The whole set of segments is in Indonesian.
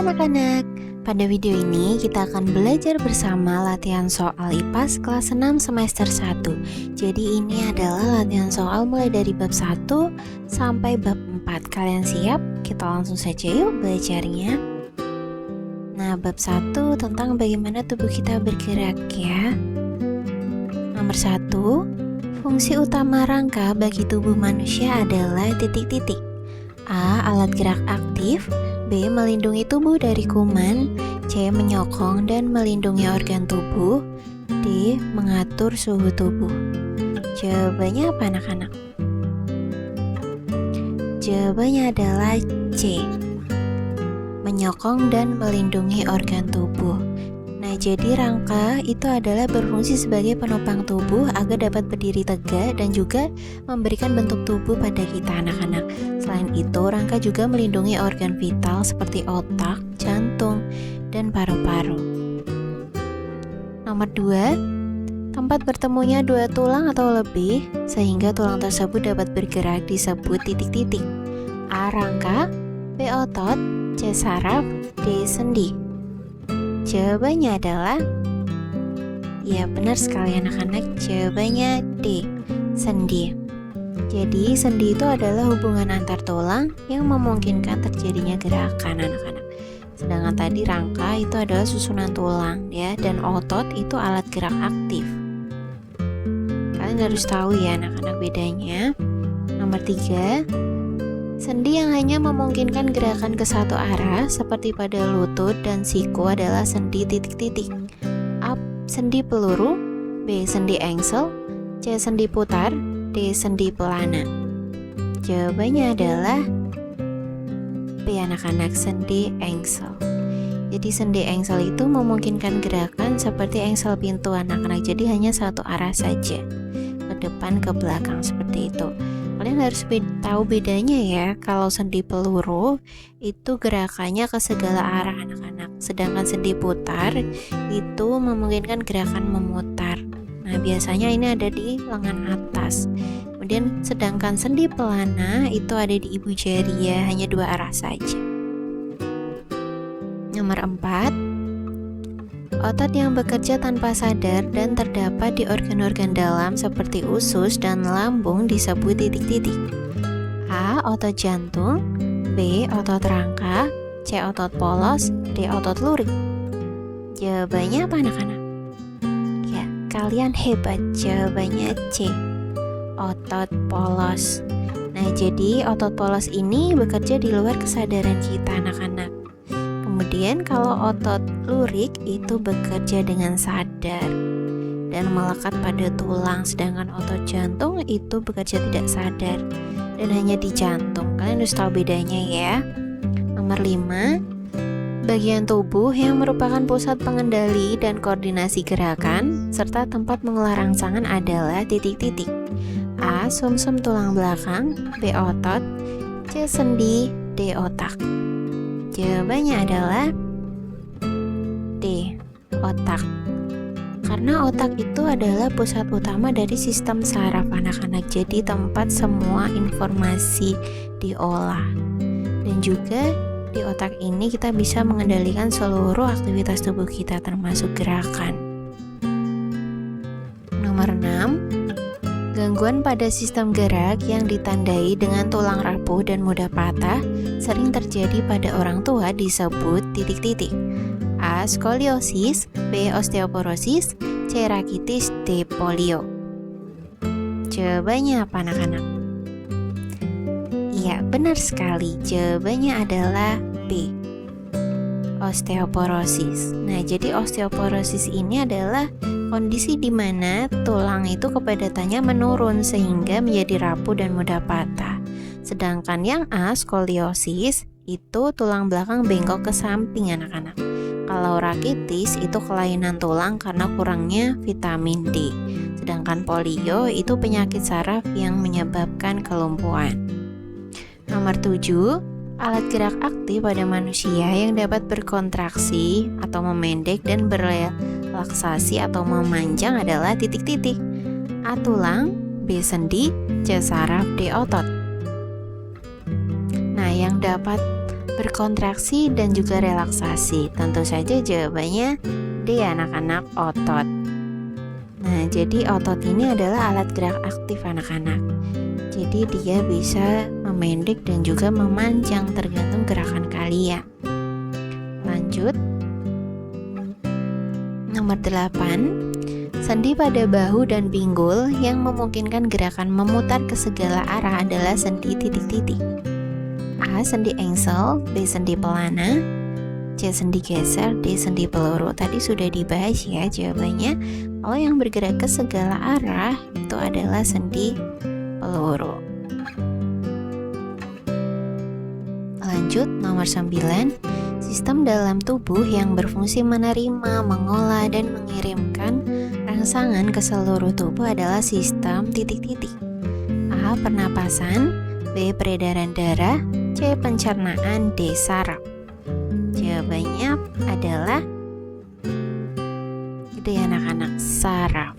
anak-anak, pada video ini kita akan belajar bersama latihan soal IPAS kelas 6 semester 1. Jadi ini adalah latihan soal mulai dari bab 1 sampai bab 4. Kalian siap? Kita langsung saja yuk belajarnya. Nah, bab 1 tentang bagaimana tubuh kita bergerak ya. Nomor 1, fungsi utama rangka bagi tubuh manusia adalah titik-titik. A. Alat gerak aktif. B. Melindungi tubuh dari kuman. C. Menyokong dan melindungi organ tubuh. D. Mengatur suhu tubuh. Jawabannya apa anak-anak? Jawabannya adalah C. Menyokong dan melindungi organ tubuh. Nah, jadi rangka itu adalah berfungsi sebagai penopang tubuh agar dapat berdiri tegak dan juga memberikan bentuk tubuh pada kita anak-anak. Selain itu, rangka juga melindungi organ vital seperti otak, jantung, dan paru-paru. Nomor 2, tempat bertemunya dua tulang atau lebih sehingga tulang tersebut dapat bergerak disebut titik-titik. A. Rangka. B. Otot. C. Saraf. D. Sendi. Jawabannya adalah ya, benar sekali anak-anak. Jawabannya D. Sendi. Jadi sendi itu adalah hubungan antar tulang yang memungkinkan terjadinya gerakan anak-anak. Sedangkan tadi rangka itu adalah susunan tulang ya, dan otot itu alat gerak aktif. Kalian harus tahu ya anak-anak bedanya. Nomor 3, sendi yang hanya memungkinkan gerakan ke satu arah seperti pada lutut dan siku adalah sendi titik-titik. A. Sendi peluru. B. Sendi engsel. C. Sendi putar. D. Sendi pelana. Jawabannya adalah B anak-anak, sendi engsel. Jadi sendi engsel itu memungkinkan gerakan seperti engsel pintu anak-anak. Jadi hanya satu arah saja, ke depan ke belakang seperti itu. Kalian harus tahu bedanya ya. Kalau sendi peluru itu gerakannya ke segala arah anak-anak. Sedangkan sendi putar itu memungkinkan gerakan memutar. Nah, biasanya ini ada di lengan atas. Kemudian sedangkan sendi pelana itu ada di ibu jari ya, hanya dua arah saja. Nomor 4, otot yang bekerja tanpa sadar dan terdapat di organ-organ dalam seperti usus dan lambung disebut titik-titik. A. Otot jantung. B. Otot rangka. C. Otot polos. D. Otot lurik. Jawabannya apa anak-anak? Ya, kalian hebat. Jawabannya C. Otot polos. Nah, jadi otot polos ini bekerja di luar kesadaran kita anak-anak. Kemudian kalau otot lurik itu bekerja dengan sadar dan melekat pada tulang, sedangkan otot jantung itu bekerja tidak sadar dan hanya di jantung. Kalian harus tahu bedanya ya. Nomor 5, bagian tubuh yang merupakan pusat pengendali dan koordinasi gerakan serta tempat mengolah rangsangan adalah titik-titik. A. Sumsum tulang belakang. B. Otot. C. Sendi. D. Otak. Jawabannya adalah D. Otak. Karena otak itu adalah pusat utama dari sistem saraf anak-anak. Jadi tempat semua informasi diolah. Dan juga di otak ini kita bisa mengendalikan seluruh aktivitas tubuh kita termasuk gerakan. Nomor 6, gangguan pada sistem gerak yang ditandai dengan tulang rapuh dan mudah patah sering terjadi pada orang tua disebut titik-titik. A. Skoliosis. B. Osteoporosis. C. Rakitis. D. Polio. Jawabannya apa anak-anak? Iya, benar sekali. Jawabannya adalah B. Osteoporosis. Nah, jadi osteoporosis ini adalah kondisi di mana tulang itu kepadatannya menurun sehingga menjadi rapuh dan mudah patah. Sedangkan yang A, skoliosis, itu tulang belakang bengkok ke samping anak-anak. Kalau rakitis itu kelainan tulang karena kurangnya vitamin D. Sedangkan polio itu penyakit saraf yang menyebabkan kelumpuhan. Nomor 7, alat gerak aktif pada manusia yang dapat berkontraksi atau memendek dan berrelaksasi atau memanjang adalah titik-titik. A. Tulang. B. Sendi. C. Saraf. D. Otot. Nah, yang dapat berkontraksi dan juga relaksasi. Tentu saja jawabannya D anak-anak, otot. Nah, jadi otot ini adalah alat gerak aktif anak-anak. Jadi dia bisa memendek dan juga memanjang tergantung gerakan kalian. Lanjut. Nomor 8. Sendi pada bahu dan pinggul yang memungkinkan gerakan memutar ke segala arah adalah sendi titik-titik. A. Sendi engsel, B. Sendi pelana, C. Sendi geser, D. Sendi peluru. Tadi sudah dibahas ya jawabannya. Kalau yang bergerak ke segala arah itu adalah sendi peluru. Lanjut, nomor 9. Sistem dalam tubuh yang berfungsi menerima, mengolah, dan mengirimkan rangsangan ke seluruh tubuh adalah sistem titik-titik. A. Pernapasan, B. Peredaran darah, C. Pencernaan, D. Saraf. Jawabannya adalah D anak-anak, saraf.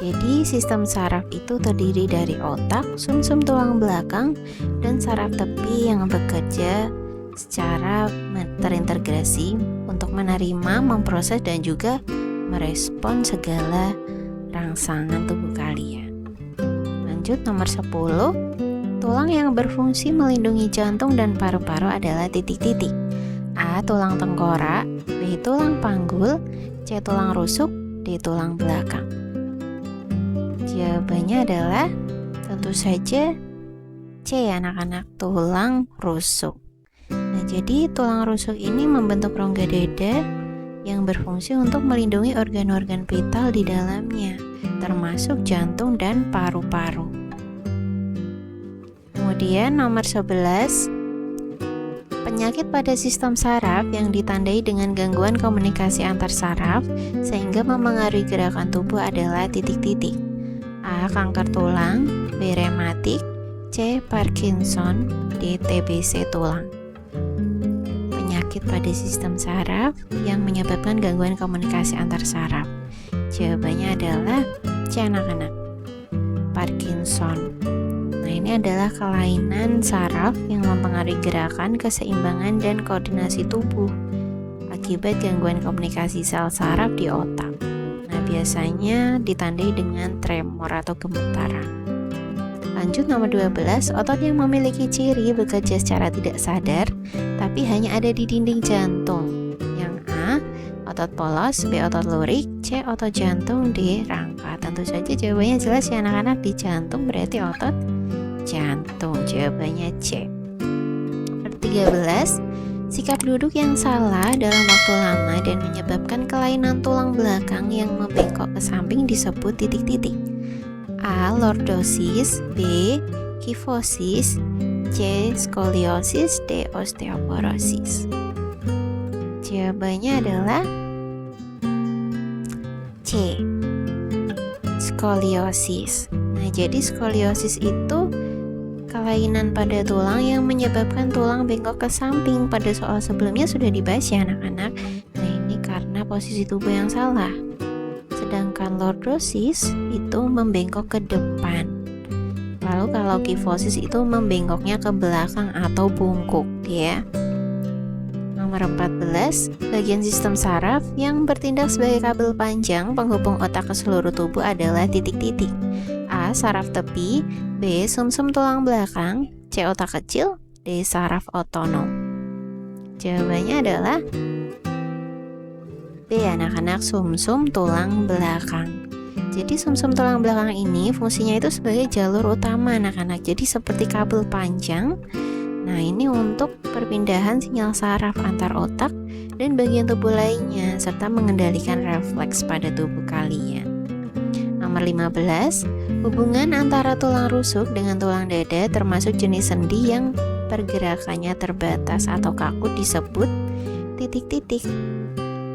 Jadi sistem saraf itu terdiri dari otak, sumsum tulang belakang, dan saraf tepi yang bekerja secara terintegrasi untuk menerima, memproses, dan juga merespon segala rangsangan tubuh kalian. Lanjut, nomor 10. Tulang yang berfungsi melindungi jantung dan paru-paru adalah titik-titik. A. Tulang tengkorak, B. Tulang panggul, C. Tulang rusuk, D. Tulang belakang. Jawabannya adalah tentu saja C anak-anak, tulang rusuk. Nah, jadi tulang rusuk ini membentuk rongga dada yang berfungsi untuk melindungi organ-organ vital di dalamnya, termasuk jantung dan paru-paru. Kemudian nomor 11. Penyakit pada sistem saraf yang ditandai dengan gangguan komunikasi antar saraf sehingga memengaruhi gerakan tubuh adalah titik-titik. A. Kanker tulang, B. Rematik, C. Parkinson, D. TBC tulang. Penyakit pada sistem saraf yang menyebabkan gangguan komunikasi antar saraf. Jawabannya adalah C anak-anak, Parkinson. Nah, ini adalah kelainan saraf yang mempengaruhi gerakan, keseimbangan, dan koordinasi tubuh akibat gangguan komunikasi sel saraf di otak. Nah, biasanya ditandai dengan tremor atau gemetaran. Lanjut, nomor 12. Otot yang memiliki ciri bekerja secara tidak sadar tapi hanya ada di dinding jantung. Yang A. Otot polos, B. Otot lurik, C. Otot jantung, D. Rangka. Tentu saja jawabannya jelas ya anak-anak, di jantung berarti otot jantung. Jawabannya C. Nomor 13. Sikap duduk yang salah dalam waktu lama dan menyebabkan kelainan tulang belakang yang membengkok ke samping disebut titik-titik. A. Lordosis, B. Kifosis, C. Skoliosis, D. Osteoporosis. Jawabannya adalah C. Skoliosis. Nah, jadi skoliosis itu kelainan pada tulang yang menyebabkan tulang bengkok ke samping. Pada soal sebelumnya sudah dibahas ya anak-anak. Nah, ini karena posisi tubuh yang salah. Sedangkan lordosis itu membengkok ke depan. Lalu kalau kifosis itu membengkoknya ke belakang atau bungkuk ya. Nomor 14. Bagian sistem saraf yang bertindak sebagai kabel panjang penghubung otak ke seluruh tubuh adalah titik-titik. A. Saraf tepi, B. Sumsum tulang belakang, C. Otak kecil, D. Saraf otonom. Jawabannya adalah B anak-anak, sumsum tulang belakang. Jadi sumsum tulang belakang ini fungsinya itu sebagai jalur utama anak-anak. Jadi seperti kabel panjang. Nah, ini untuk perpindahan sinyal saraf antar otak dan bagian tubuh lainnya serta mengendalikan refleks pada tubuh kalian. Nomor 15. Hubungan antara tulang rusuk dengan tulang dada termasuk jenis sendi yang pergerakannya terbatas atau kaku disebut titik-titik.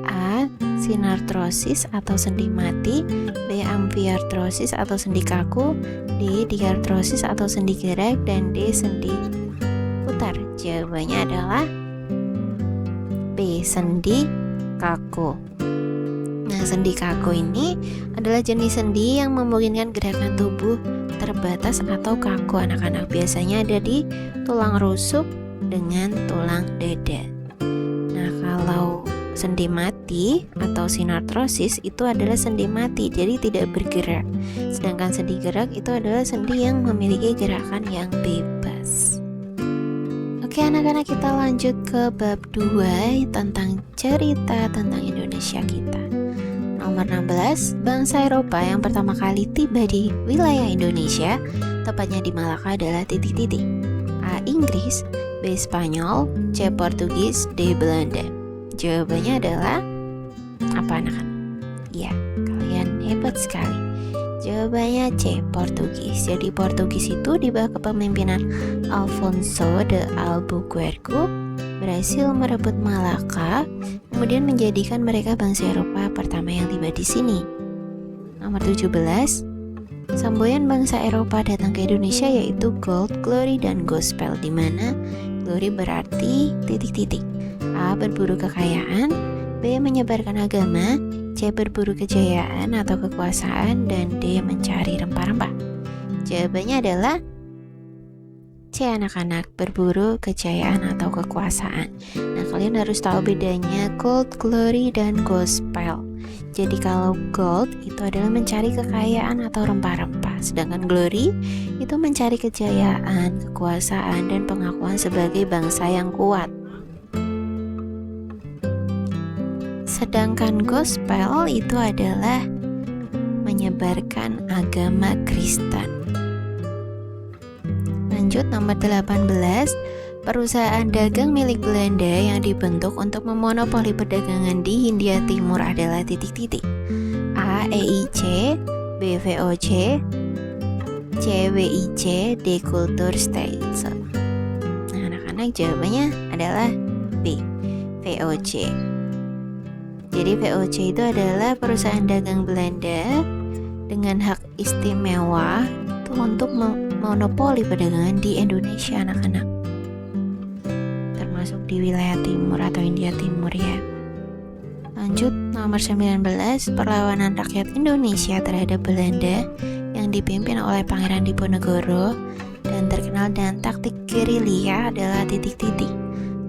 A. Sinartrosis atau sendi mati, B. Amfiartrosis atau sendi kaku, D. Diartrosis atau sendi gerak, dan D. Sendi putar. Jawabannya adalah B. Sendi kaku. Nah, sendi kaku ini adalah jenis sendi yang memungkinkan gerakan tubuh terbatas atau kaku anak-anak. Biasanya ada di tulang rusuk dengan tulang dada. Nah, kalau sendi mati atau sinartrosis itu adalah sendi mati, jadi tidak bergerak. Sedangkan sendi gerak itu adalah sendi yang memiliki gerakan yang bebas. Oke anak-anak, kita lanjut ke bab 2 tentang cerita tentang Indonesia kita. Nomor 16, bangsa Eropa yang pertama kali tiba di wilayah Indonesia, tepatnya di Malaka adalah titik-titik. A. Inggris, B. Spanyol, C. Portugis, D. Belanda. Jawabannya adalah apa anak-anak? Ya, kalian hebat sekali. Jawabannya C. Portugis. Jadi Portugis itu di bawah kepemimpinan Alfonso de Albuquerque berhasil merebut Malaka, kemudian menjadikan mereka bangsa Eropa pertama yang tiba di sini. Nomor 17, semboyan bangsa Eropa datang ke Indonesia yaitu Gold, Glory, dan Gospel, di mana Glory berarti titik-titik. A. Berburu kekayaan, B. Menyebarkan agama, C. Berburu kejayaan atau kekuasaan, dan D. Mencari rempah-rempah. Jawabannya adalah C anak-anak, berburu kejayaan atau kekuasaan. Nah, kalian harus tahu bedanya Gold, Glory, dan Gospel. Jadi kalau Gold itu adalah mencari kekayaan atau rempah-rempah, sedangkan Glory itu mencari kejayaan, kekuasaan, dan pengakuan sebagai bangsa yang kuat. Sedangkan Gospel itu adalah menyebarkan agama Kristen. Lanjut nomor 18, perusahaan dagang milik Belanda yang dibentuk untuk memonopoli perdagangan di Hindia Timur adalah titik-titik. A. EIC, B. VOC, C. WIC, D. Kultur States. Nah anak-anak, jawabannya adalah B. VOC. Jadi VOC itu adalah perusahaan dagang Belanda dengan hak istimewa untuk monopoli perdagangan di Indonesia anak-anak, termasuk di wilayah timur atau India Timur ya. Lanjut nomor 19, perlawanan rakyat Indonesia terhadap Belanda yang dipimpin oleh Pangeran Diponegoro dan terkenal dengan taktik gerilya adalah titik-titik.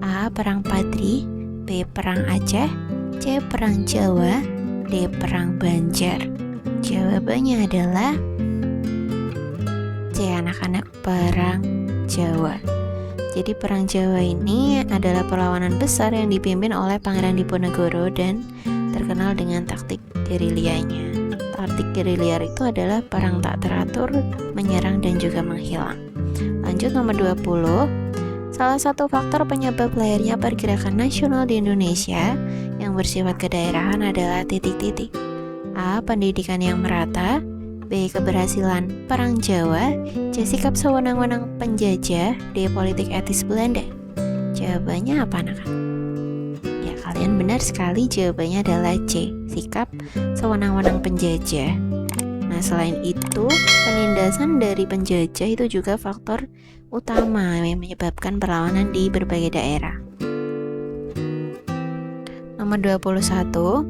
A. Perang Padri, B. Perang Aceh, C. Perang Jawa, D. Perang Banjar. Jawabannya adalah C anak-anak, Perang Jawa. Jadi Perang Jawa ini adalah perlawanan besar yang dipimpin oleh Pangeran Diponegoro dan terkenal dengan taktik gerilyanya. Taktik gerilya itu adalah perang tak teratur, menyerang dan juga menghilang. Lanjut nomor 20, salah satu faktor penyebab lahirnya pergerakan nasional di Indonesia yang bersifat kedaerahan adalah titik-titik. A. Pendidikan yang merata, B. Keberhasilan Perang Jawa, C. Sikap sewenang-wenang penjajah, D. Politik etis Belanda. Jawabannya apa anak-anak? Ya, kalian benar sekali, jawabannya adalah C. Sikap sewenang-wenang penjajah. Nah, selain itu, penindasan dari penjajah itu juga faktor utama yang menyebabkan perlawanan di berbagai daerah. Nomor 21,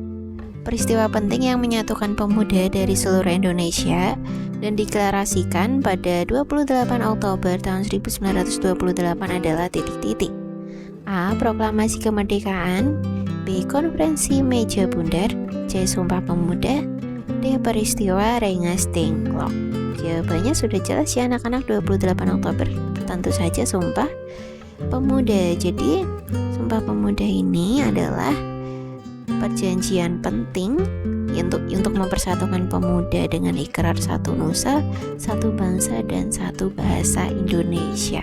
peristiwa penting yang menyatukan pemuda dari seluruh Indonesia dan diklarasikan pada 28 Oktober tahun 1928 adalah titik-titik. A. Proklamasi Kemerdekaan, B. Konferensi Meja Bundar, C. Sumpah Pemuda, D. Peristiwa Rengas Dengklok. Jawabannya sudah jelas ya anak-anak, 28 Oktober. Tentu saja Sumpah Pemuda. Jadi Sumpah Pemuda ini adalah perjanjian penting untuk mempersatukan pemuda dengan ikrar satu nusa, satu bangsa, dan satu bahasa Indonesia.